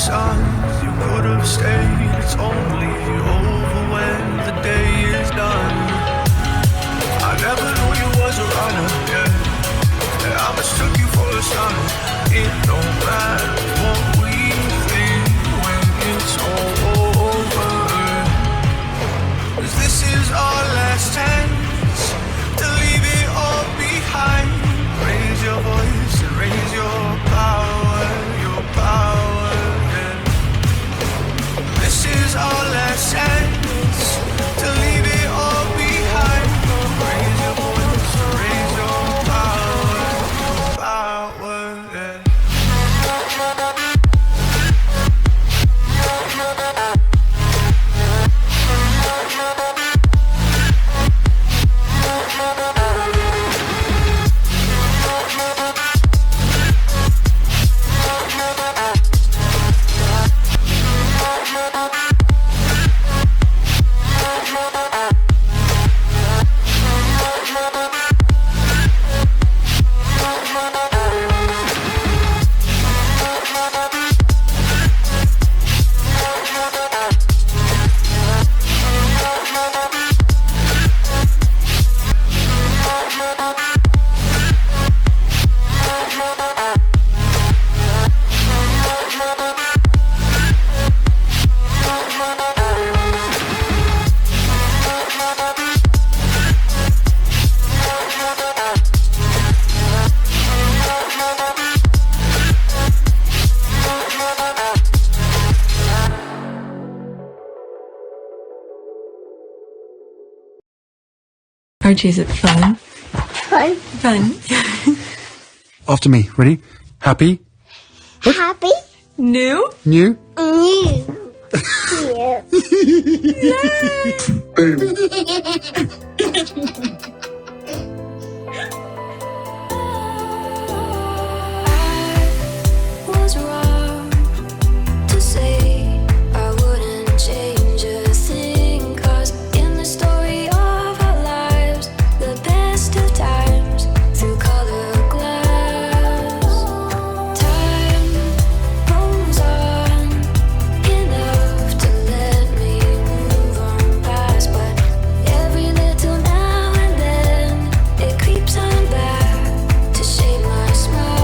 signs you could have stayed. It's only over when the day is done. I never knew you was a runner, yeah. I mistook you for a son. It don't matter what we think when it's all over. 'Cause this is our last chance to leave it all behind. Raise your voice and raise your power, yeah. This is our last chance to leave it all behind. Raise your voice and raise your power, yeah. Archie, is it fun? Fun. Fun. After me. Ready? Happy? Happy. New? New? New. Was wrong to say I wouldn't change a thing, 'cause in the story of our lives, the best of times through colored glass, time rolls on enough to let me move on past, but every little now and then it creeps on back to shape my smile.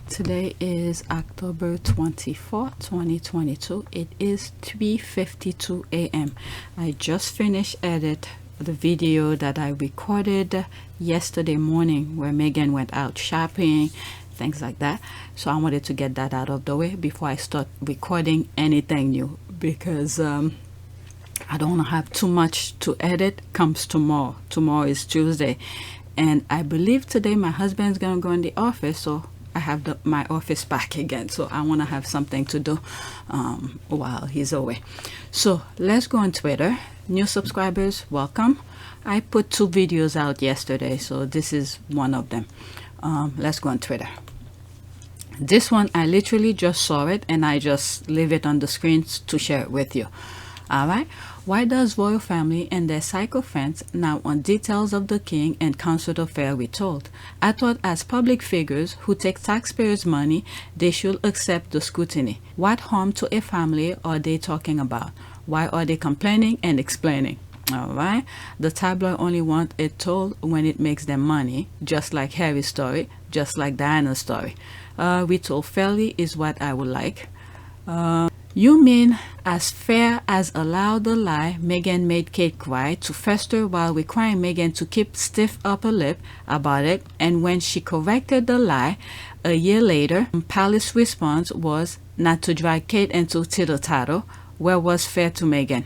Today is October 24th, 2022. It is 3:52 a.m. I just finished edit the video that I recorded yesterday morning where Meghan went out shopping, things like that. So I wanted to get that out of the way before I start recording anything new, because I don't want to have too much to edit comes tomorrow. Tomorrow is Tuesday, and I believe today my husband's gonna go in the office, so I have my office back again, so I want to have something to do while he's away. So let's go on Twitter. New subscribers, welcome. I put 2 videos out yesterday, so this is one of them. Let's go on Twitter. This one, I literally just saw it and I just leave it on the screen to share it with you. All right. Why does royal family and their sycophants now want details of the king and consort affair retold? I thought as public figures who take taxpayers' money, they should accept the scrutiny. What harm to a family are they talking about? Why are they complaining and explaining? All right. The tabloid only want it told when it makes them money, just like Harry's story, just like Diana's story. Retold fairly is what I would like. You mean as fair as allow the lie Meghan made Kate cry to fester while requiring Meghan to keep stiff upper lip about it, and when she corrected the lie a year later, Palace's response was not to drag Kate into tittle-tattle. Where was fair to Meghan?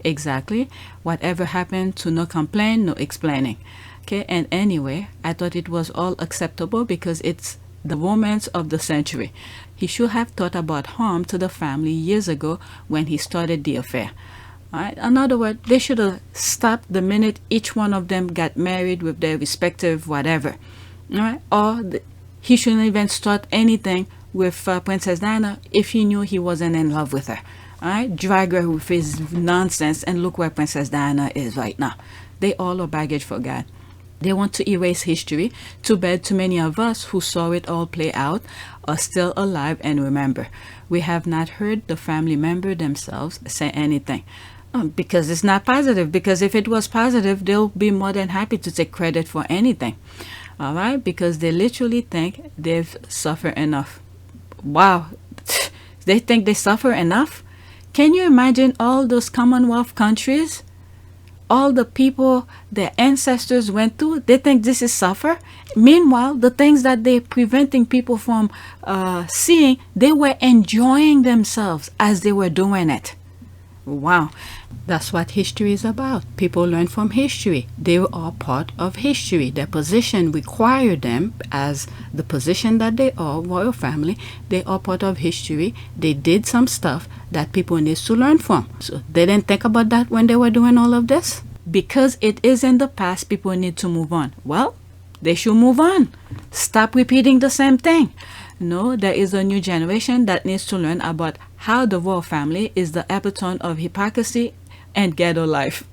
Exactly. Whatever happened to no complaint, no explaining. Okay, and anyway, I thought it was all acceptable because it's the romance of the century. He should have thought about harm to the family years ago when he started the affair. All right. In other words, they should have stopped the minute each one of them got married with their respective whatever. All right. Or he shouldn't even start anything with Princess Diana if he knew he wasn't in love with her? All right, drag her with his nonsense, and look where Princess Diana is right now. They all are baggage for God. They want to erase history. Too bad too many of us who saw it all play out are still alive and remember. We have not heard the family member themselves say anything. Because it's not positive. Because if it was positive, they'll be more than happy to take credit for anything. All right? Because they literally think they've suffered enough. Wow. They think they suffer enough? Can you imagine all those Commonwealth countries? All the people their ancestors went through, they think this is suffer. Meanwhile, the things that they're preventing people from seeing, they were enjoying themselves as they were doing it. Wow, that's what history is about. People learn from history. They are part of history. Their position required them, as the position that they are, royal family, they are part of history. They did some stuff that people need to learn from. So they didn't think about that when they were doing all of this. Because it is in the past, people need to move on. Well, they should move on. Stop repeating the same thing. No, there is a new generation that needs to learn about how the royal family is the epitome of hypocrisy and ghetto life.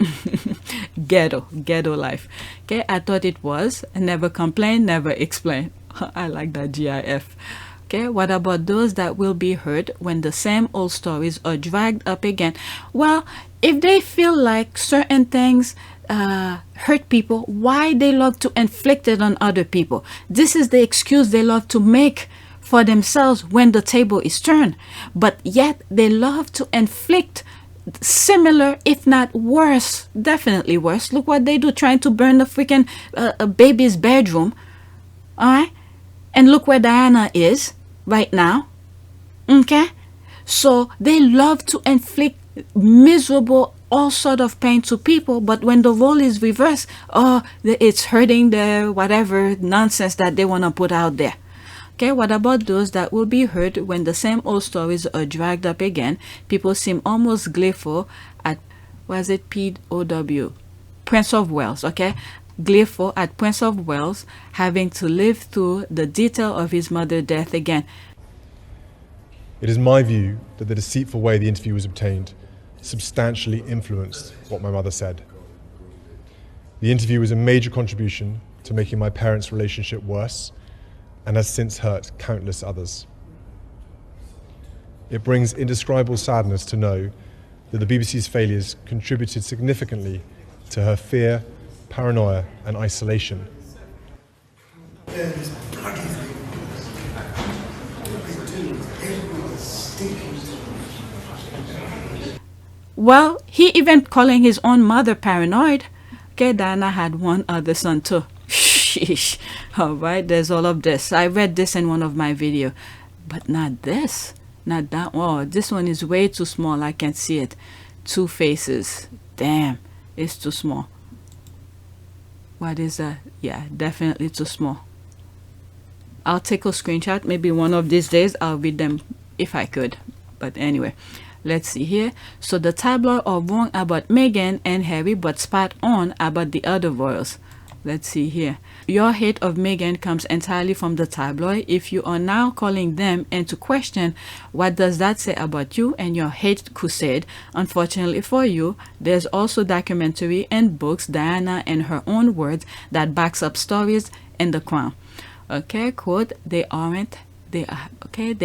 ghetto life. Okay, I thought it was never complain, never explain. I like that GIF. Okay, what about those that will be hurt when the same old stories are dragged up again? Well, if they feel like certain things hurt people, why they love to inflict it on other people? This is the excuse they love to make for themselves when the table is turned. But yet they love to inflict similar, if not worse, definitely worse. Look what they do, trying to burn the freaking baby's bedroom. All right? And look where Diana is right now. Okay? So they love to inflict miserable, all sort of pain to people, but when the role is reversed, oh, it's hurting the whatever nonsense that they want to put out there. Okay, what about those that will be hurt when the same old stories are dragged up again? People seem almost gleeful at, was it POW? Prince of Wales, okay? Gleeful at Prince of Wales having to live through the detail of his mother's death again. It is my view that the deceitful way the interview was obtained substantially influenced what my mother said. The interview was a major contribution to making my parents' relationship worse and has since hurt countless others. It brings indescribable sadness to know that the BBC's failures contributed significantly to her fear, paranoia and isolation. Well, he even calling his own mother paranoid. Okay, Diana had one other son too. Sheesh. All right, there's all of this. I read this in one of my videos, but not this. Not that. Oh, this one is way too small. I can't see it. 2 faces. Damn, it's too small. What is that? Yeah, definitely too small. I'll take a screenshot. Maybe one of these days I'll read them if I could. But anyway, let's see here. So the tabloid are wrong about Meghan and Harry, but spot on about the other royals. Let's see here. Your hate of Meghan comes entirely from the tabloid. If you are now calling them into question, what does that say about you and your hate crusade? Unfortunately for you, there's also documentary and books, Diana in her own words, that backs up stories in the Crown. Okay, quote, they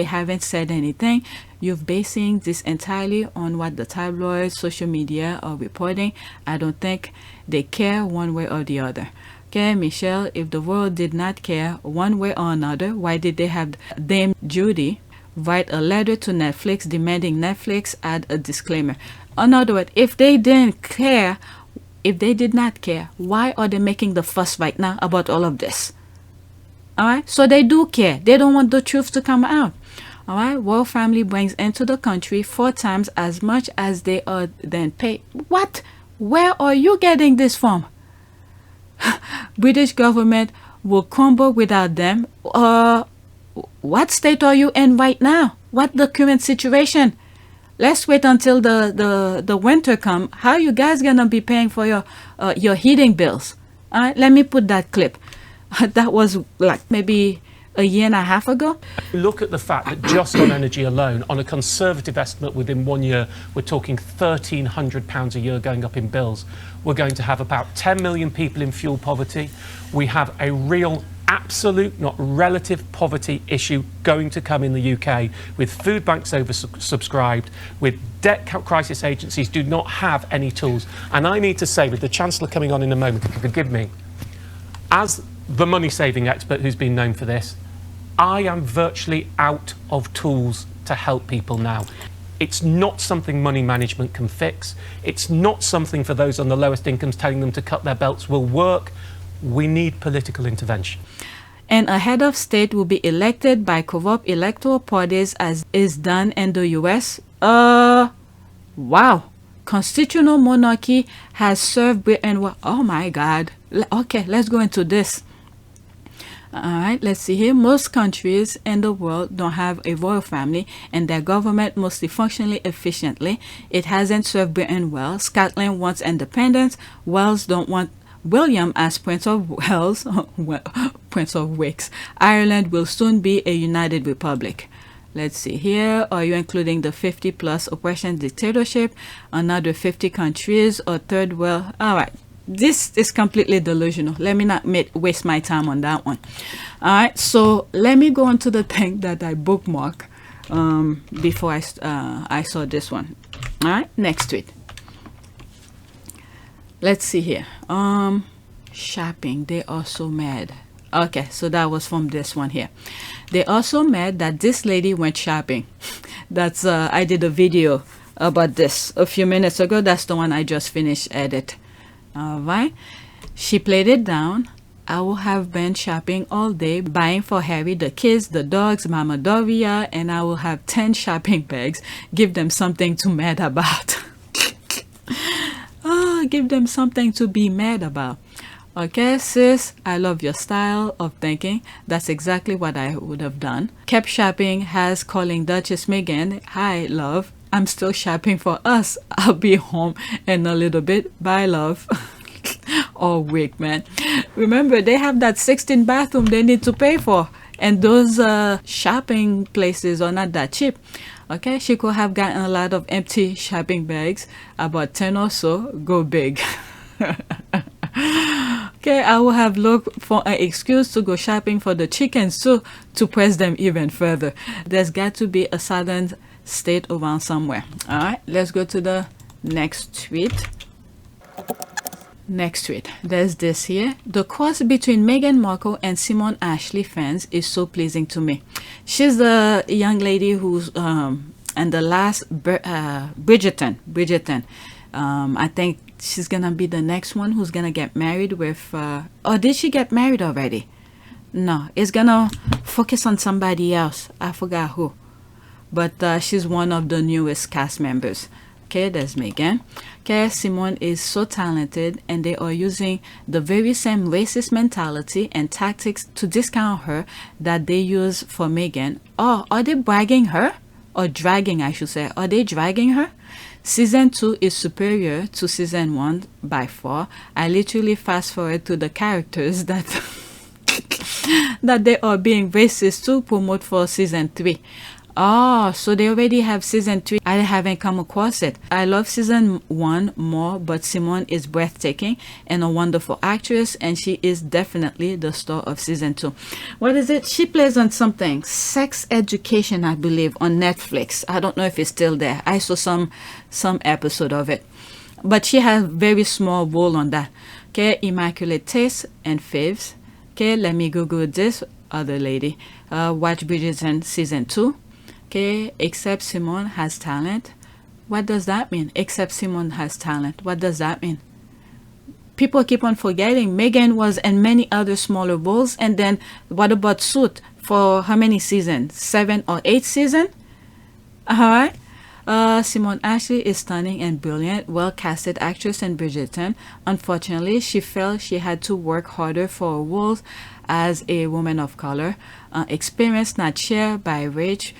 haven't said anything. You're basing this entirely on what the tabloids, social media are reporting. I don't think they care one way or the other. Okay, Michelle, if the world did not care one way or another, why did they have Dame Judy write a letter to Netflix demanding Netflix add a disclaimer? In other words, if they didn't care, if they did not care, why are they making the fuss right now about all of this? All right, so they do care. They don't want the truth to come out. All right, royal family brings into the country 4 times as much as they are then paid. What? Where are you getting this from? British government will crumble without them. What state are you in right now? What the current situation? Let's wait until the winter come. How you guys gonna be paying for your heating bills? All right, let me put that clip. That was like maybe a year and a half ago? Look at the fact that just on energy alone, on a conservative estimate within 1 year, we're talking £1,300 a year going up in bills. We're going to have about 10 million people in fuel poverty. We have a real absolute, not relative, poverty issue going to come in the UK, with food banks oversubscribed, with debt crisis agencies do not have any tools. And I need to say, with the Chancellor coming on in a moment, if you forgive me, as the money-saving expert who's been known for this, I am virtually out of tools to help people now. It's not something money management can fix. It's not something for those on the lowest incomes telling them to cut their belts will work. We need political intervention. And a head of state will be elected by corrupt electoral parties as is done in the US. Wow. Constitutional monarchy has served Britain well. Oh my God. Okay, let's go into this. All right, let's see here. Most countries in the world don't have a royal family and their government mostly functionally efficiently. It hasn't served Britain well. Scotland wants independence. Wales don't want William as Prince of Wales, Prince of Wales. Ireland will soon be a united republic. Let's see here. Are you including the 50 plus oppression dictatorship? Another 50 countries or third world? All right. This is completely delusional. Let me not waste my time on that one. All right. So let me go on to the thing that I bookmark before I saw this one. All right. Next tweet. Let's see here. Shopping. They are so mad. Okay, so that was from this one here. They are so mad that this lady went shopping. That's I did a video about this a few minutes ago. That's the one I just finished edit. All right. She played it down. I will have been shopping all day, buying for Harry, the kids, the dogs, Mama Doria, and I will have 10 shopping bags. Give them something to mad about. Give them something to be mad about. Okay, sis, I love your style of thinking. That's exactly what I would have done. Kept shopping, has calling Duchess Meghan. Hi, love. I'm still shopping for us. I'll be home in a little bit. Bye, love. Oh, weak, man. Remember, they have that 16 bathroom they need to pay for. And those shopping places are not that cheap. Okay, she could have gotten a lot of empty shopping bags, about 10 or so. Go big. Okay, I will have looked for an excuse to go shopping for the chickens too, to press them even further. There's got to be a southern state around somewhere. All right, let's go to the next tweet. Next tweet. There's this here. The cross between Meghan Markle and Simone Ashley fans is so pleasing to me. She's the young lady who's and the last Bridgerton. I think she's gonna be the next one who's gonna get married with or did she get married already? No, it's gonna focus on somebody else. I forgot who, but she's one of the newest cast members. Okay, there's Meghan. Okay, Simone is so talented and they are using the very same racist mentality and tactics to discount her that they use for Meghan. Oh, are they bragging her? Or dragging, I should say. Are they dragging her? Season 2 is superior to Season 1 by far. I literally fast forward to the characters that that they are being racist to promote for Season 3. Oh, so they already have Season 3. I haven't come across it. I love Season 1 more, but Simone is breathtaking and a wonderful actress, and she is definitely the star of Season 2. What is it? She plays on something. Sex Education, I believe, on Netflix. I don't know if it's still there. I saw some episode of it. But she has very small role on that. Okay, Immaculate Taste and Faves. Okay, let me Google this other lady. Watch Bridgerton Season 2. Okay, except Simone has talent. What does that mean? Except Simone has talent. What does that mean? People keep on forgetting Meghan was in many other smaller roles. And then what about Suit? For how many seasons? 7 or 8 seasons? Alright. Simone Ashley is stunning and brilliant, well-casted actress in Bridgerton. Unfortunately, she felt she had to work harder for her roles as a woman of color. Experience not shared by Rach.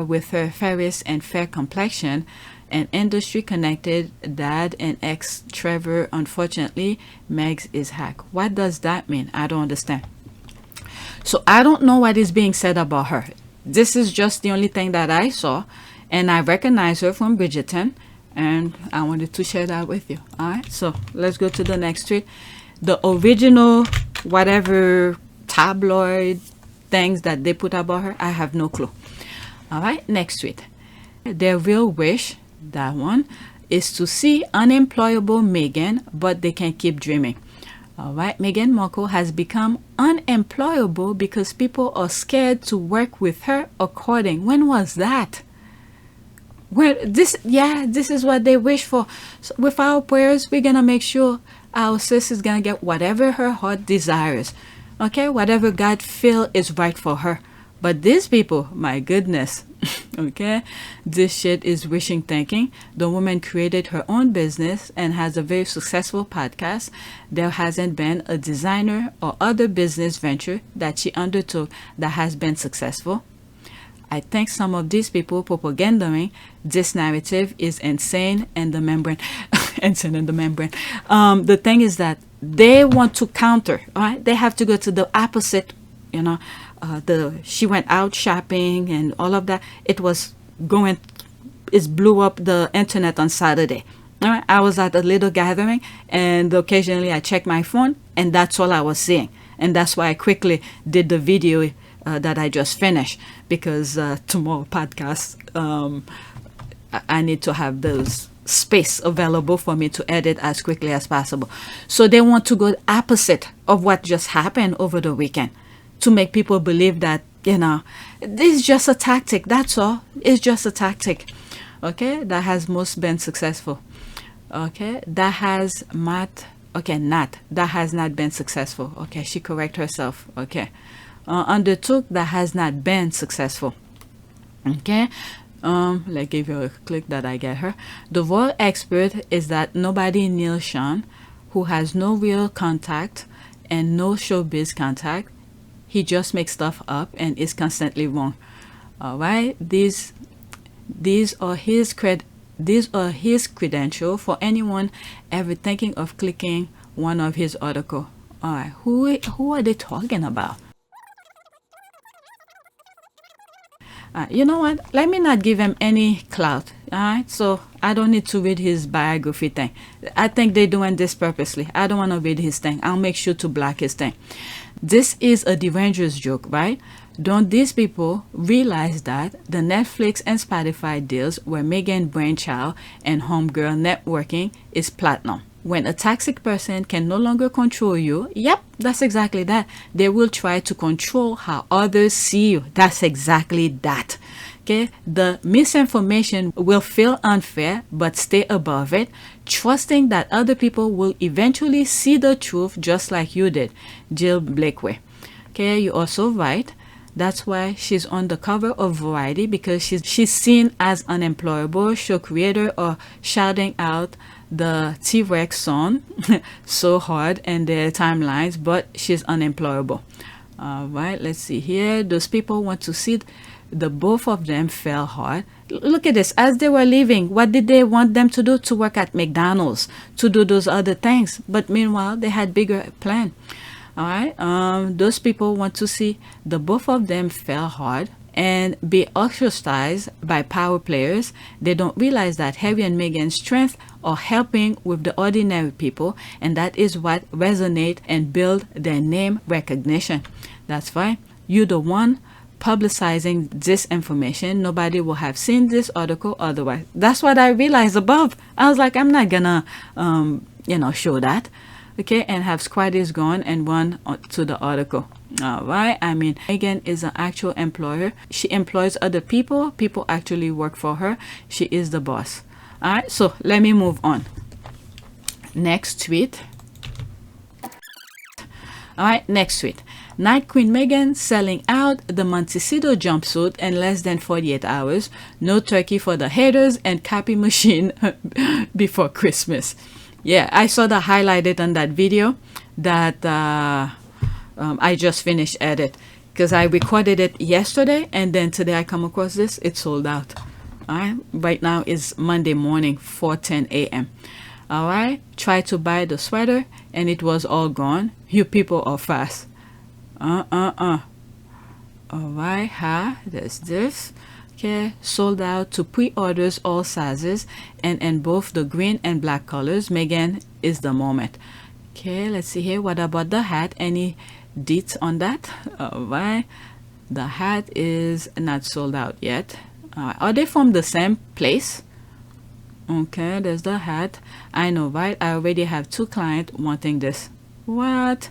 With her fairest and fair complexion, an industry-connected dad and ex-Trevor. Unfortunately, Megs is hack. What does that mean? I don't understand. So I don't know what is being said about her. This is just the only thing that I saw, and I recognize her from Bridgerton, and I wanted to share that with you. All right, so let's go to the next tweet. The original whatever tabloid things that they put about her, I have no clue. All right, next tweet. Their real wish, that one, is to see unemployable Meghan, but they can keep dreaming. All right, Meghan Markle has become unemployable because people are scared to work with her according. When was that? Well, this is what they wish for. So with our prayers, we're gonna make sure our sis is gonna get whatever her heart desires. Okay, whatever God feel is right for her. But these people, my goodness, okay, this shit is wishing thinking. The woman created her own business and has a very successful podcast. There hasn't been a designer or other business venture that she undertook that has been successful. I think some of these people propaganding this narrative is insane and the membrane. Insane in the membrane. The thing is that they want to counter, all right? They have to go to the opposite, you know. She went out shopping and all of that. It blew up the internet on Saturday. All right? I was at a little gathering, and occasionally I checked my phone, and that's all I was seeing. And that's why I quickly did the video that I just finished, because tomorrow podcast, I need to have those space available for me to edit as quickly as possible. So they want to go opposite of what just happened over the weekend, to make people believe that, you know, this is just a tactic. That's all. It's just a tactic. Okay, that has most been successful. Okay, that has not been successful. Okay, she correct herself. Okay, undertook that has not been successful. Okay, let's give you a click that I get her. The real expert is that nobody Neil Sean, who has no real contact and no showbiz contact. He just makes stuff up and is constantly wrong. All right, these are his credentials for anyone ever thinking of clicking one of his articles. All right, who are they talking about? You know what? Let me not give him any clout. All right, so I don't need to read his biography thing. I think they're doing this purposely. I don't want to read his thing. I'll make sure to block his thing. This is a dangerous joke, right? Don't these people realize that the Netflix and Spotify deals where Meghan brainchild and homegirl networking is platinum? When a toxic person can no longer control you, yep, that's exactly that. They will try to control how others see you. That's exactly that. Okay, the misinformation will feel unfair, but stay above it, trusting that other people will eventually see the truth just like you did. Jill Blakeway. Okay, you're also right. That's why she's on the cover of Variety, because she's seen as unemployable. Show creator or shouting out the T-Rex song so hard in their timelines, but she's unemployable. All right, let's see here. Those people want to see the both of them fell hard. Look at this. As they were leaving, what did they want them to do? To work at McDonald's, to do those other things. But meanwhile, they had bigger plan. All right. Those people want to see the both of them fell hard and be ostracized by power players. They don't realize that Harry and Meghan's strength are helping with the ordinary people, and that is what resonate and build their name recognition. That's fine. You're the one publicizing this information. Nobody will have seen this article otherwise. That's what I realized above. I was like, I'm not gonna show that. Okay, and have squaddies gone and run to the article. All right, I mean, Meghan is an actual employer. She employs other people. People actually work for her. She is the boss. All right, so let me move on. Next tweet. All right, next tweet. Night Queen Meghan selling out the Monticito jumpsuit in less than 48 hours. No turkey for the haters and copy machine before Christmas. Yeah, I saw that highlighted on that video that I just finished edit, because I recorded it yesterday and then today I come across this. It's sold out. All right, right now is Monday morning, 4:10 a.m. All right, try to buy the sweater and it was all gone. You people are fast. Alright, there's this. Okay, sold out to pre-orders all sizes and in both the green and black colors. Meghan is the moment. Okay, let's see here. What about the hat? Any deets on that? Alright, the hat is not sold out yet. Are they from the same place? Okay, there's the hat. I know, right? I already have 2 clients wanting this. What?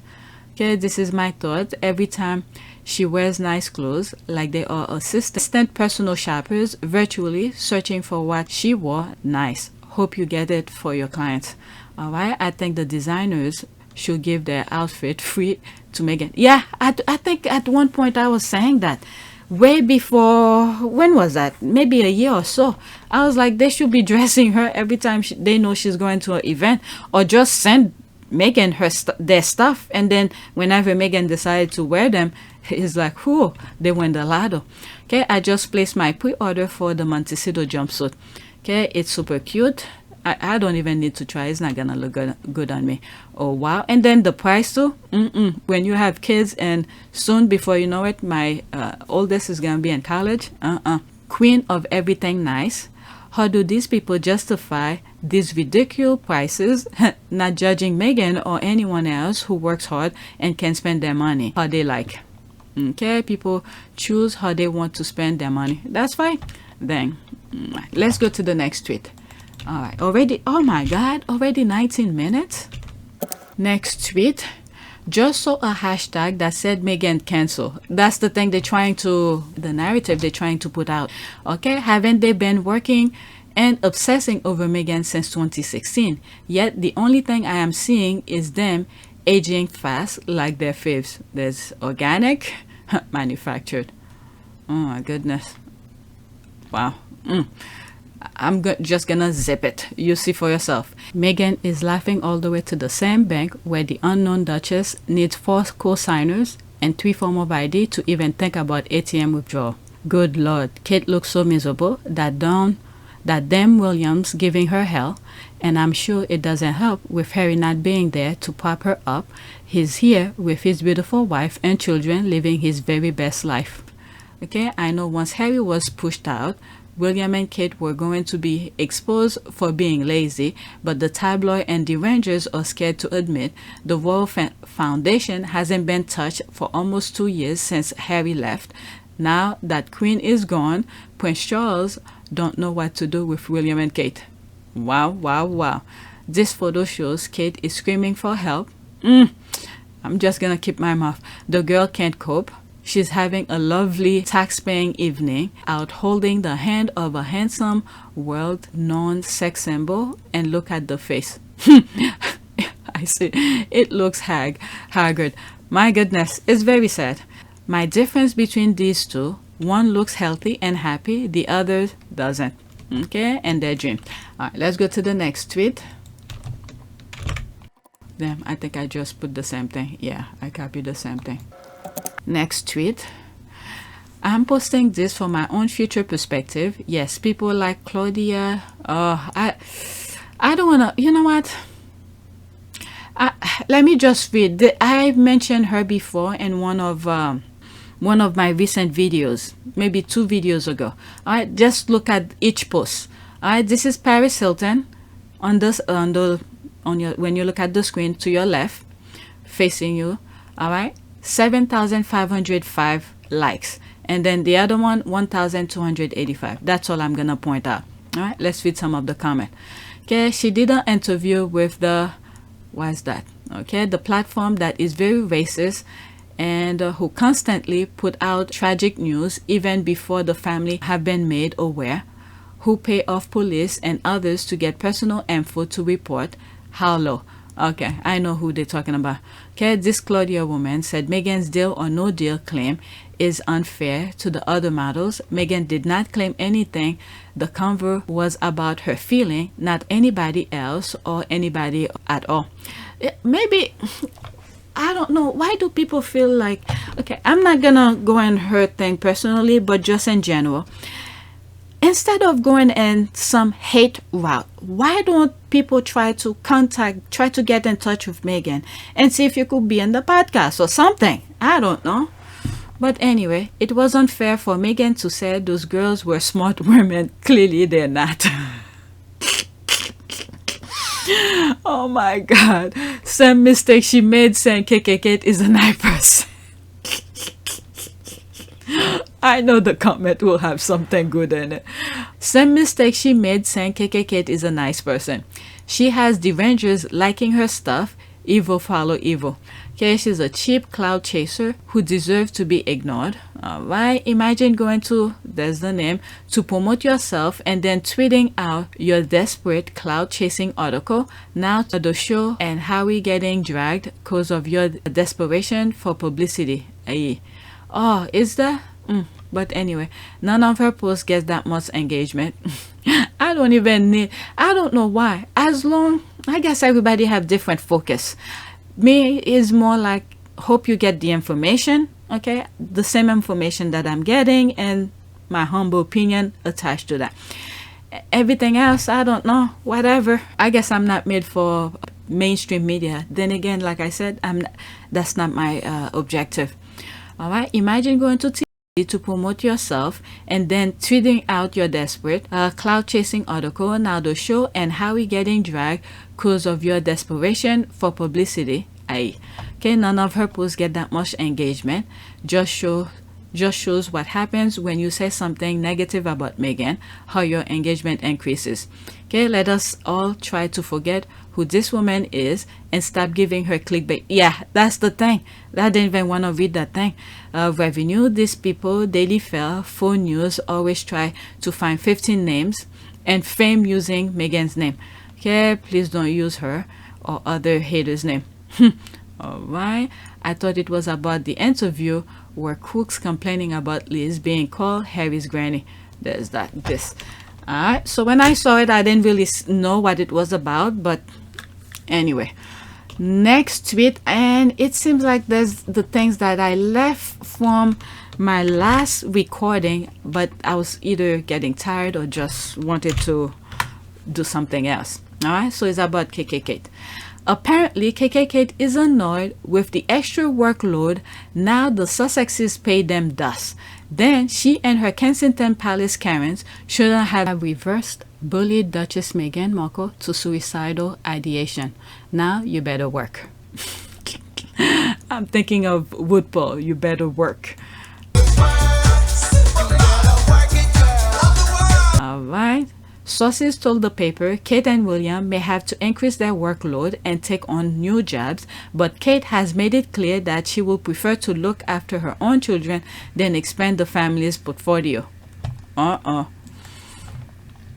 Okay, this is my thought. Every time she wears nice clothes, like they are assistant personal shoppers, virtually searching for what she wore. Nice. Hope you get it for your clients. All right. I think the designers should give their outfit free to Meghan. Yeah, I think at one point I was saying that. Way before, when was that? Maybe a year or so. I was like, they should be dressing her every time they know she's going to an event, or just send Meghan their stuff, and then whenever Meghan decided to wear them, it's like, whoo, they win the lotto. Okay, I just placed my pre-order for the Monticito jumpsuit. Okay, it's super cute. I don't even need to try. It's not gonna look good on me. Oh wow. And then the price too. When you have kids, and soon, before you know it, my oldest is gonna be in college. Queen of everything nice. How do these people justify these ridiculous prices? Not judging Meghan or anyone else who works hard and can spend their money how they like. Okay, people choose how they want to spend their money. That's fine. Then let's go to the next tweet. All right, already, oh my God, already 19 minutes. Next tweet. Just saw a hashtag that said Meghan cancel. That's the thing the narrative they're trying to put out. Okay, haven't they been working and obsessing over Meghan since 2016? Yet the only thing I am seeing is them aging fast like their faves. There's organic, manufactured. Oh my goodness. Wow. I'm just gonna zip it. You see for yourself. Meghan is laughing all the way to the same bank where the unknown Duchess needs 4 co-signers and 3 form of ID to even think about ATM withdrawal. Good Lord, Kate looks so miserable that damn Williams giving her hell, and I'm sure it doesn't help with Harry not being there to prop her up. He's here with his beautiful wife and children living his very best life. Okay, I know once Harry was pushed out, William and Kate were going to be exposed for being lazy, but the tabloid and the Rangers are scared to admit the Royal Foundation hasn't been touched for almost 2 years since Harry left. Now that Queen is gone, Prince Charles don't know what to do with William and Kate. Wow, wow, wow. This photo shows Kate is screaming for help. I'm just gonna keep my mouth. The girl can't cope. She's having a lovely tax-paying evening out holding the hand of a handsome, world-known sex symbol, and look at the face. I see. It looks haggard. My goodness, it's very sad. My difference between these two, one looks healthy and happy, the other doesn't. Okay, and their dream. All right, let's go to the next tweet. Damn, I think I just put the same thing. Yeah, I copied the same thing. Next tweet. I'm posting this from my own future perspective. Yes, people like Claudia. I don't wanna. You know what? Let me just read. I mentioned her before in one of my recent videos, maybe 2 videos ago. All right, just look at each post. All right, this is Paris Hilton on your when you look at the screen to your left, facing you. All right. 7,505 likes, and then the other one 1,285. That's all I'm gonna point out. All right, let's read some of the comment. Okay, she did an interview with the the platform that is very racist and who constantly put out tragic news even before the family have been made aware, who pay off police and others to get personal info to report. How low? Okay, I know who they're talking about. Okay, this Claudia woman said Meghan's deal or no deal claim is unfair to the other models. Meghan did not claim anything. The convo was about her feeling, not anybody else or anybody at all. Maybe, I don't know. Why do people feel like, okay, I'm not gonna go and hurt thing personally, but just in general. Instead of going in some hate route, why don't people try to get in touch with Meghan and see if you could be in the podcast or something? I don't know. But anyway, it was unfair for Meghan to say those girls were smart women. Clearly they're not. Oh my God. Same mistake she made saying Kkkate is a nice person. I know the comment will have something good in it. Same mistake she made saying Kkkate is a nice person. She has the Rangers liking her stuff. Evil follow evil. Okay, she's a cheap cloud chaser who deserves to be ignored. Alright, imagine going to, there's the name, to promote yourself and then tweeting out your desperate cloud chasing article now to the show and how we getting dragged because of your desperation for publicity. Aye. Oh, is that? But anyway, none of her posts gets that much engagement. I don't know why. As long, I guess everybody have different focus. Me is more like, hope you get the information, okay? The same information that I'm getting and my humble opinion attached to that. Everything else, I don't know, whatever. I guess I'm not made for mainstream media. Then again, like I said, that's not my objective. All right, imagine going to TV to promote yourself and then tweeting out your desperate cloud chasing article now the show and how we getting dragged because of your desperation for publicity. Okay, none of her posts get that much engagement. Just shows what happens when you say something negative about Meghan, how your engagement increases. Okay, let us all try to forget who this woman is and stop giving her clickbait. Yeah, that's the thing. I didn't even want to read that thing. Revenue, these people, daily fare, phone news, always try to find 15 names and fame using Meghan's name. Okay, please don't use her or other haters' name. Alright, I thought it was about the interview where Cook's complaining about Liz being called Harry's granny. There's this. Alright, so when I saw it, I didn't really know what it was about, but anyway. Next tweet, and it seems like there's the things that I left from my last recording, but I was either getting tired or just wanted to do something else. Alright, so it's about Kkkate. Apparently, Kkkate is annoyed with the extra workload now the Sussexes pay them thus. Then she and her Kensington Palace Karens shouldn't have reversed bullied Duchess Meghan Markle to suicidal ideation. Now you better work. I'm thinking of Woodpole, you better work. Alright. Sources told the paper Kate and William may have to increase their workload and take on new jobs, but Kate has made it clear that she will prefer to look after her own children than expand the family's portfolio.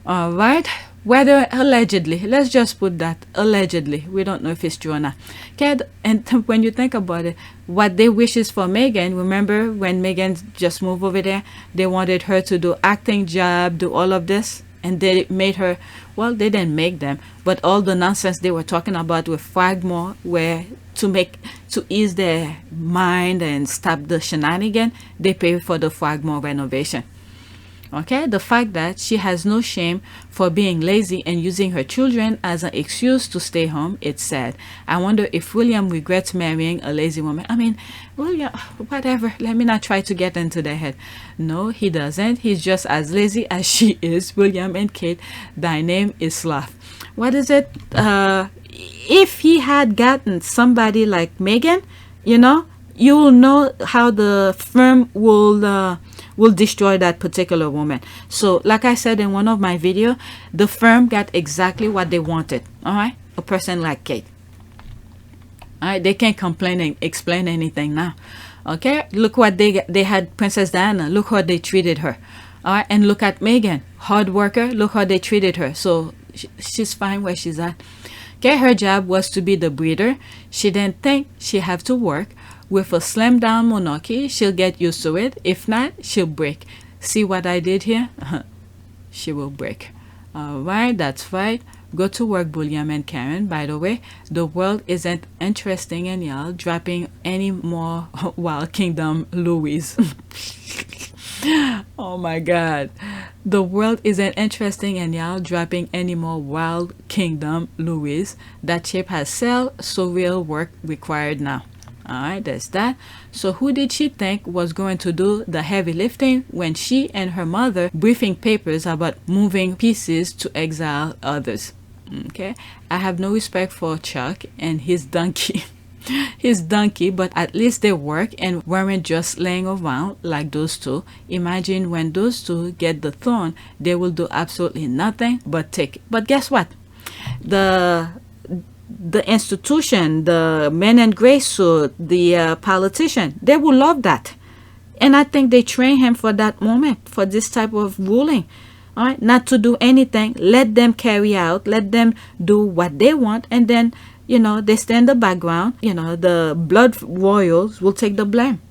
Alright, whether allegedly, let's just put that allegedly, we don't know if it's true or not. Okay, and when you think about it, what they wish is for Meghan, remember when Meghan just moved over there, they wanted her to do acting job, do all of this? And they made her, well, they didn't make them, but all the nonsense they were talking about with Fragmore were to ease their mind and stop the shenanigan, they pay for the Fragmore renovation. Okay, the fact that she has no shame for being lazy and using her children as an excuse to stay home, it's sad. I wonder if William regrets marrying a lazy woman. I mean, William, whatever, let me not try to get into their head. No, he doesn't. He's just as lazy as she is. William and Kate, thy name is sloth. What is it? If he had gotten somebody like Meghan, you know, you will know how the firm will destroy that particular woman. So like I said in one of my videos, the firm got exactly what they wanted. All right, a person like Kate. All right, they can't complain and explain anything now. Okay, look what they had Princess Diana. Look how they treated her. All right, and look at Meghan, hard worker. Look how they treated her. So she's fine where she's at. Okay, her job was to be the breeder. She didn't think she have to work. With a slim down monarchy, she'll get used to it. If not, she'll break. See what I did here? She will break. Alright, that's right. Go to work, William and Karen. By the way, the world isn't interesting in y'all dropping any more Wild Kingdom Louis. Oh my god. The world isn't interesting in y'all dropping any more Wild Kingdom Louis. That ship has sailed, so real work required now. Alright, there's that. So who did she think was going to do the heavy lifting when she and her mother briefing papers about moving pieces to exile others? Okay, I have no respect for Chuck and his donkey. His donkey, but at least they work and weren't just laying around like those two. Imagine when those two get the throne, they will do absolutely nothing but take it. But guess what? The institution, the men in gray suit, the politician, they will love that. And I think they train him for that moment, for this type of ruling. All right, not to do anything, let them carry out, let them do what they want, and then, you know, they stay in the background. You know, the blood royals will take the blame.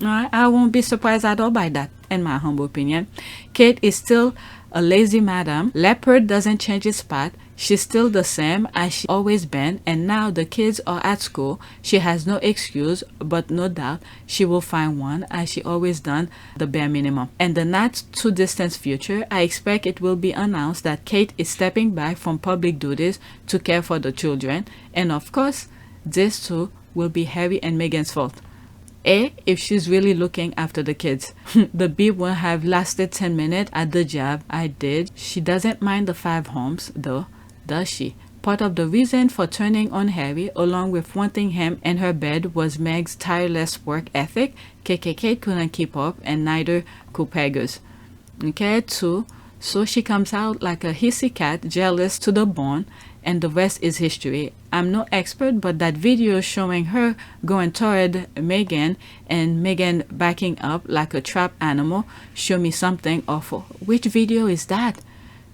All right, I won't be surprised at all by that, in my humble opinion. Kate is still a lazy madam. Leopard doesn't change its path. She's still the same as she always been, and now the kids are at school. She has no excuse, but no doubt she will find one, as she always done, the bare minimum. In the not too distant future, I expect it will be announced that Kate is stepping back from public duties to care for the children, and of course, this too will be Harry and Meghan's fault. If she's really looking after the kids. The beep will have lasted 10 minutes at the job I did. She doesn't mind the 5 homes, though, does she? Part of the reason for turning on Harry, along with wanting him in her bed, was Meg's tireless work ethic. Kkkate couldn't keep up, and neither could Pegasus. Okay, 2. So she comes out like a hissy cat, jealous to the bone, and the rest is history. I'm no expert, but that video showing her going toward Meghan and Meghan backing up like a trapped animal show me something awful. Which video is that?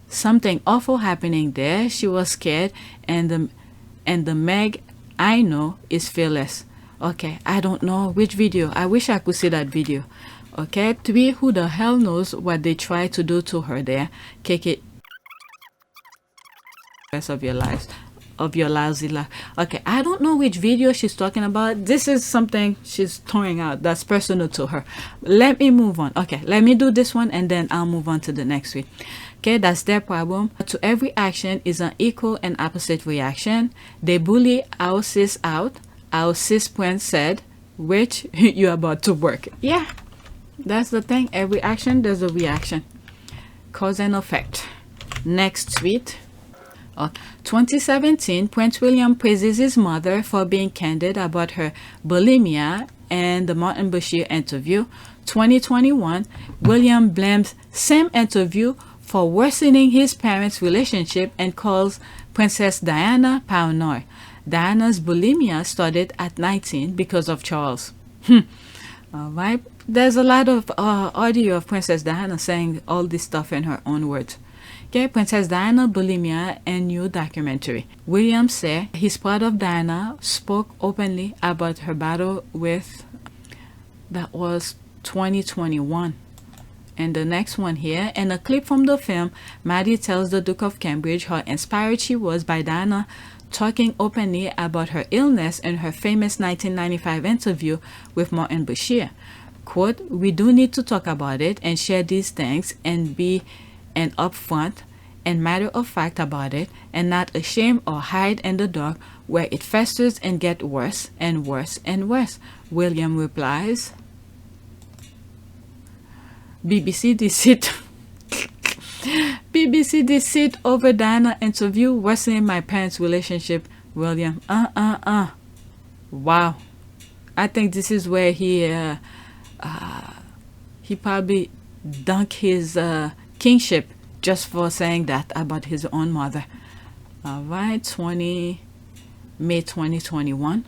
Something awful happening there. She was scared, and the Meg I know is fearless. Okay, I don't know which video. I wish I could see that video. Okay, 3. Who the hell knows what they tried to do to her there? Kkkate rest of your lives, of your lousy life. Okay, I don't know which video she's talking about. This is something she's throwing out that's personal to her. Let me move on. Okay, let me do this one and then I'll move on to the next one. Okay, that's their problem. To every action is an equal and opposite reaction. They bully our sis out. Our sis friend said, which you're about to work. Yeah, that's the thing. Every action, there's a reaction. Cause and effect. Next tweet. 2017, Prince William praises his mother for being candid about her bulimia and the Martin Bashir interview. 2021, William blames same interview for worsening his parents' relationship and calls Princess Diana paranoid. Diana's bulimia started at 19 because of Charles. Alright, there's a lot of audio of Princess Diana saying all this stuff in her own words. Okay, Princess Diana bulimia and new documentary. William said he's proud of Diana, spoke openly about her battle with, that was 2021. And the next one here, in a clip from the film, Maddie tells the Duke of Cambridge how inspired she was by Diana talking openly about her illness in her famous 1995 interview with Martin Bashir. Quote, "We do need to talk about it and share these things and be and upfront and matter of fact about it, and not ashamed or hide in the dark where it festers and gets worse and worse and worse." William replies, BBC deceit BBC deceit over Diana interview worsening my parents' relationship. William, wow. I think this is where he probably dunked his kingship just for saying that about his own mother. All right, May 2021.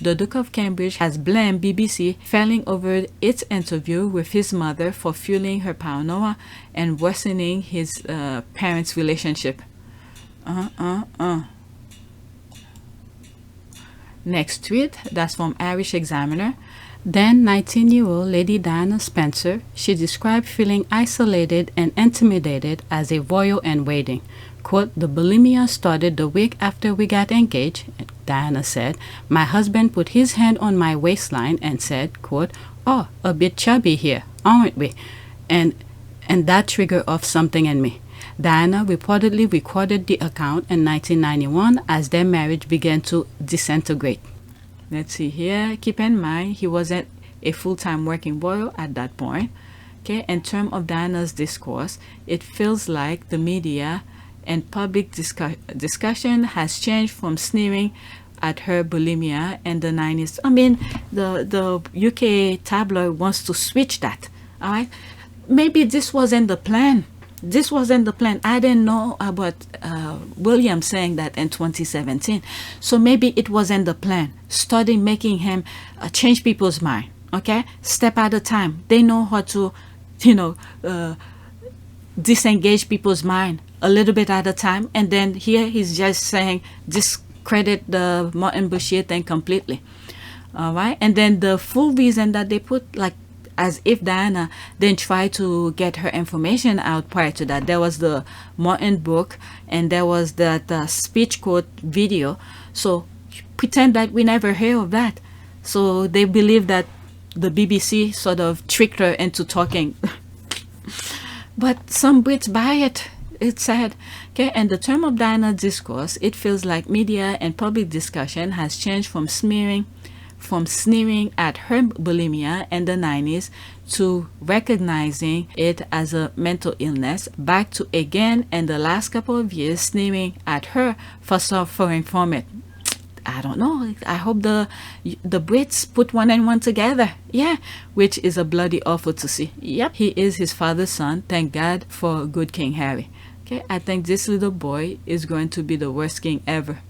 The Duke of Cambridge has blamed BBC failing over its interview with his mother for fueling her paranoia and worsening his parents' relationship. Next tweet, that's from Irish Examiner. Then 19-year-old Lady Diana Spencer, she described feeling isolated and intimidated as a royal in waiting. Quote, "The bulimia started the week after we got engaged," Diana said. "My husband put his hand on my waistline and said, quote, 'Oh, a bit chubby here, aren't we?' And that triggered off something in me." Diana reportedly recorded the account in 1991 as their marriage began to disintegrate. Let's see here. Keep in mind, he wasn't a full-time working royal at that point. Okay, in terms of Diana's discourse, it feels like the media and public discussion has changed from sneering at her bulimia in the 90s. I mean, the UK tabloid wants to switch that. All right, maybe this wasn't the plan. This wasn't the plan. I didn't know about William saying that in 2017. So maybe it wasn't the plan. Study making him change people's mind. Okay, step at a time. They know how to, disengage people's mind a little bit at a time. And then here he's just saying discredit the Martin Bashir thing completely. All right, and then the full reason that they put, like, as if Diana didn't try to get her information out prior to that. There was the Martin book, and there was that speech quote video. So pretend that we never hear of that. So they believe that the BBC sort of tricked her into talking. But some Brits buy it. It's sad. Okay, and the term of Diana's discourse, it feels like media and public discussion has changed from sneering at her bulimia in the 90s to recognizing it as a mental illness, back to again in the last couple of years sneering at her for suffering from it. I don't know. I hope the Brits put one and one together. Yeah, which is a bloody awful to see. Yep, he is his father's son. Thank God for good King Harry. Okay, I think this little boy is going to be the worst king ever.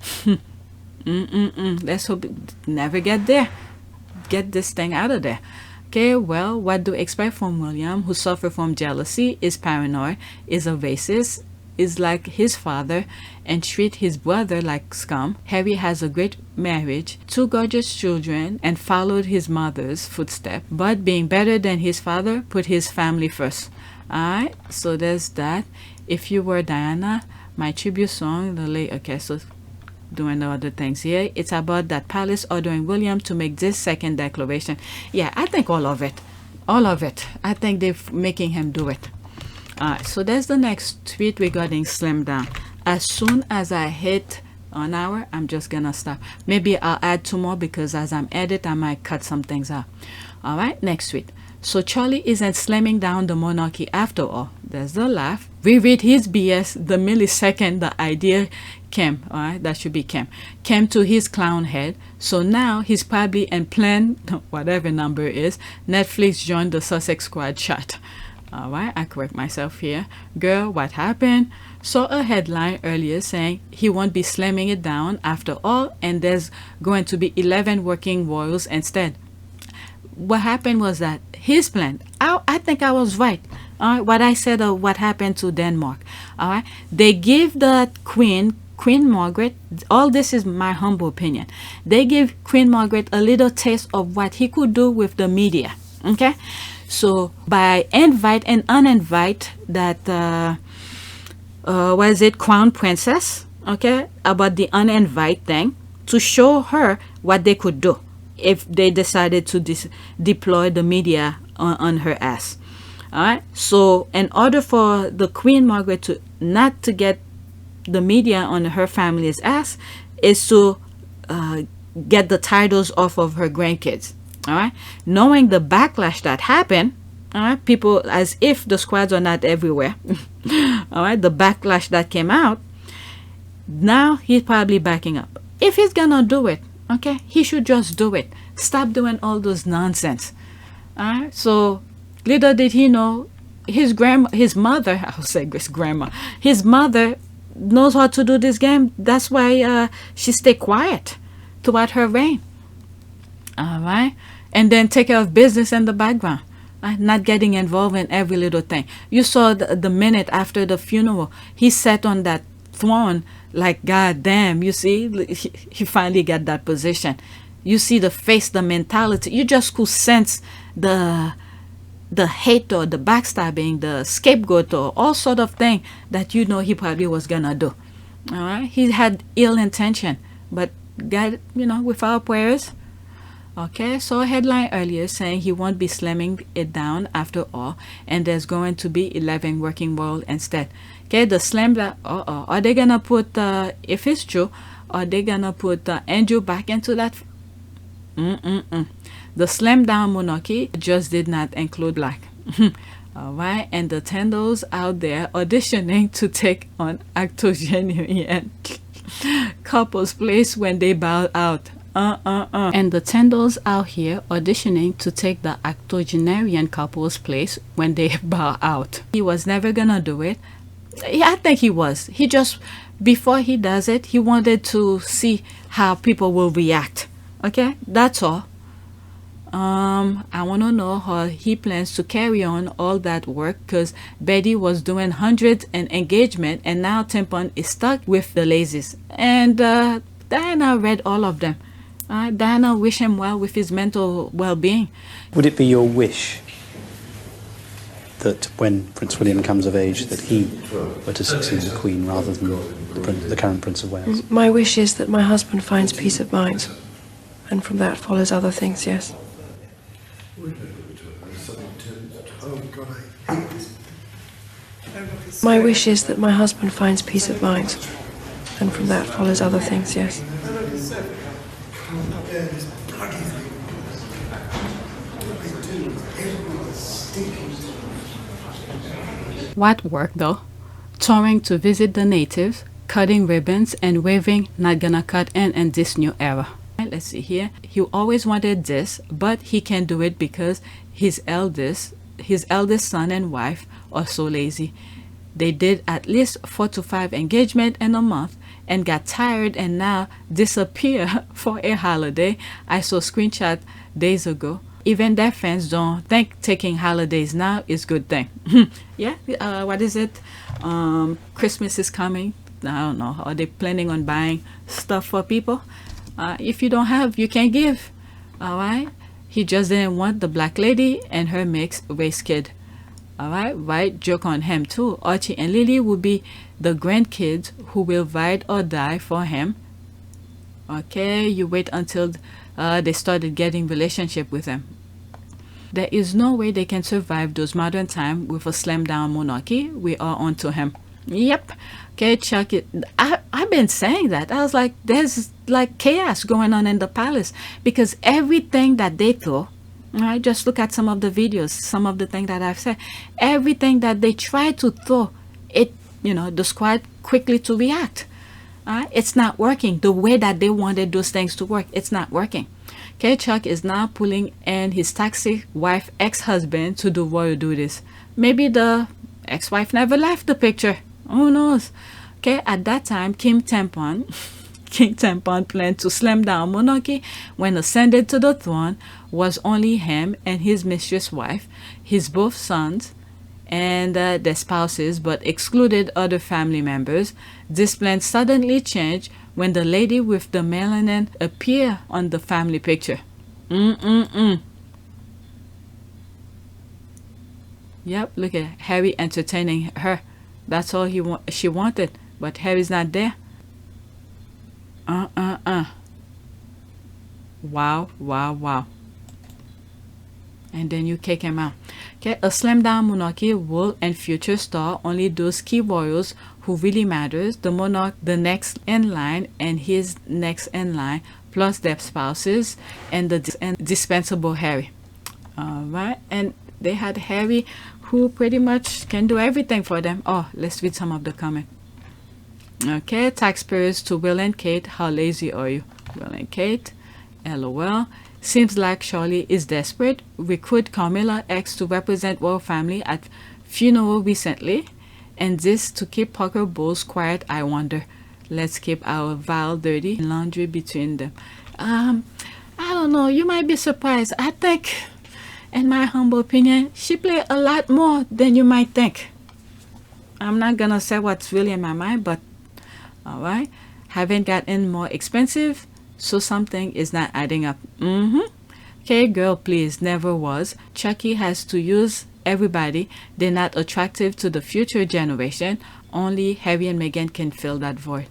Let's hope it never get there. Get this thing out of there. Okay, well, what do we expect from William, who suffered from jealousy, is paranoid, is a racist, is like his father, and treat his brother like scum. Harry has a great marriage, 2 gorgeous children, and followed his mother's footsteps, but being better than his father, put his family first. Alright, so there's that. If you were Diana, my tribute song, the late, okay, so doing the other things here, it's about that palace ordering William to make this second declaration. Yeah, I think all of it. I think they're making him do it. Alright, so there's the next tweet regarding slim down. As soon as I hit an hour, I'm just gonna stop. Maybe I'll add 2 more because as I'm edit, I might cut some things out. Alright, next tweet. So Charlie isn't slimming down the monarchy after all. There's the laugh. Reread his BS the millisecond the idea came. Alright, that should be came to his clown head. So now he's probably in plan, whatever number it is, Netflix joined the Sussex squad chat. Alright, I correct myself here. Girl, what happened? Saw a headline earlier saying he won't be slamming it down after all, and there's going to be 11 working royals instead. What happened was that his plan, I think I was right. What I said of what happened to Denmark. All right, they give the Queen Margaret, all this is my humble opinion, they give Queen Margaret a little taste of what he could do with the media. Okay, so by invite and uninvite that what is it, Crown Princess, okay, about the uninvite thing, to show her what they could do if they decided to deploy the media on her ass. All right, so in order for the Queen Margaret to not to get the media on her family's ass, is to get the titles off of her grandkids. All right, knowing the backlash that happened, all right, people, as if the squads are not everywhere. All right, the backlash that came out, now he's probably backing up. If he's gonna do it, okay, he should just do it. Stop doing all those nonsense. All right, so little did he know, his mother, I'll say his grandma, his mother knows how to do this game. That's why she stayed quiet throughout her reign. All right, and then take care of business in the background, not getting involved in every little thing. You saw the minute after the funeral, he sat on that throne like, God damn, you see, he finally got that position. You see the face, the mentality. You just could sense the hate or the backstabbing, the scapegoat or all sort of thing that he probably was gonna do. All right, he had ill intention, but God, with our prayers. Okay, so a headline earlier saying he won't be slamming it down after all, and there's going to be 11 working royals instead. Okay, the slam that, are they gonna put, if it's true, are they gonna put Andrew back into that The slim down monarchy just did not include black. Alright, and the tendos out there auditioning to take on octogenarian couples place when they bow out. And the tendos out here auditioning to take the octogenarian couple's place when they bow out. He was never gonna do it. Yeah, I think he was. He just, before he does it, he wanted to see how people will react. Okay, that's all. I want to know how he plans to carry on all that work, because Betty was doing hundreds in engagement and now Tempon is stuck with the lazies. And Diana read all of them. Diana wish him well with his mental well-being. Would it be your wish that when Prince William comes of age that he were to succeed the Queen rather than the current Prince of Wales? My wish is that my husband finds peace of mind, and from that follows other things, yes. My wish is that my husband finds peace of mind, and from that follows other things, yes. What work though? Touring to visit the natives, cutting ribbons and waving not gonna cut in this new era. Let's see here. He always wanted this, but he can't do it because his eldest son and wife are so lazy. They did at least 4 to 5 engagements in a month and got tired and now disappear for a holiday. I saw a screenshot days ago. Even their fans don't think taking holidays now is a good thing. Yeah, what is it? Christmas is coming. I don't know. Are they planning on buying stuff for people? If you don't have, you can't give. Alright? He just didn't want the black lady and her mixed race kid. Alright? Right? Joke on him too. Archie and Lily will be the grandkids who will ride or die for him. Okay? You wait until they started getting relationship with him. There is no way they can survive those modern times with a slim down monarchy. We are onto him. Yep. Okay, Chuck. I've been saying that. I was like, there's like chaos going on in the palace because everything that they throw, right? Just look at some of the videos, some of the things that I've said. Everything that they try to throw, it, the squad quickly to react. It's not working the way that they wanted those things to work. It's not working. Okay, Chuck is now pulling in his toxic wife ex-husband to do royal duties. Maybe the ex-wife never left the picture. Who knows? Okay, at that time, King Tempon planned to slam down monarchy when ascended to the throne was only him and his mistress wife, his both sons, and their spouses, but excluded other family members. This plan suddenly changed when the lady with the melanin appeared on the family picture. Yep, look at Harry entertaining her. That's all she wanted, but Harry's not there. Wow. And then you kick him out. Okay, a slim down monarchy will and future star only those key royals who really matters, the monarch, the next in line, and his next in line, plus their spouses, and the dispensable Harry. Alright, and they had Harry who pretty much can do everything for them. Oh, let's read some of the comment. Okay, taxpayers to Will and Kate, how lazy are you? Will and Kate, LOL. Seems like Charlie is desperate. Recruit Carmilla X to represent royal family at funeral recently. And this to keep Parker Bowles quiet, I wonder. Let's keep our vile dirty laundry between them. I don't know. You might be surprised. I think, in my humble opinion, she played a lot more than you might think. I'm not gonna say what's really in my mind, but alright. Haven't gotten more expensive, so something is not adding up. Okay, girl, please, never was. Chucky has to use everybody. They're not attractive to the future generation. Only Harry and Meghan can fill that void.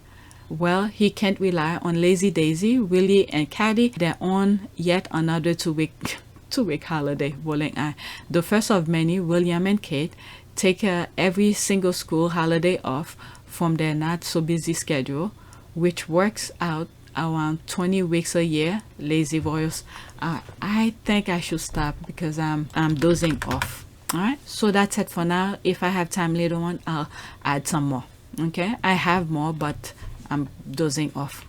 Well, he can't rely on Lazy Daisy, Willie, and Caddy. They're on yet another two-week holiday. Rolling eye. The first of many, William and Kate take every single school holiday off from their not so busy schedule, which works out around 20 weeks a year, lazy voice, I think I should stop because I'm dozing off. All right, so that's it for now. If I have time later on, I'll add some more. Okay, I have more, but I'm dozing off.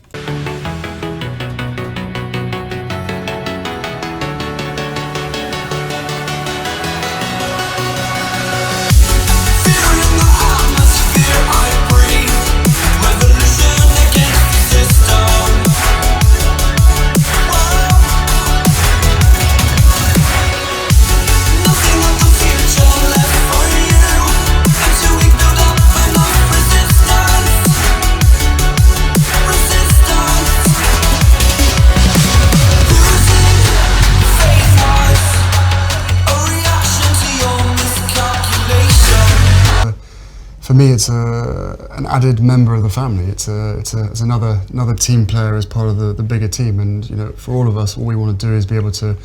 For me, it's an added member of the family. It's another team player as part of the bigger team. And you know, for all of us, all we want to do is be able to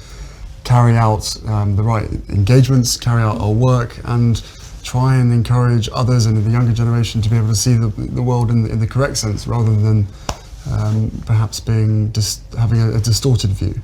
carry out the right engagements, carry out our work, and try and encourage others and the younger generation to be able to see the world in the correct sense, rather than perhaps having a distorted view.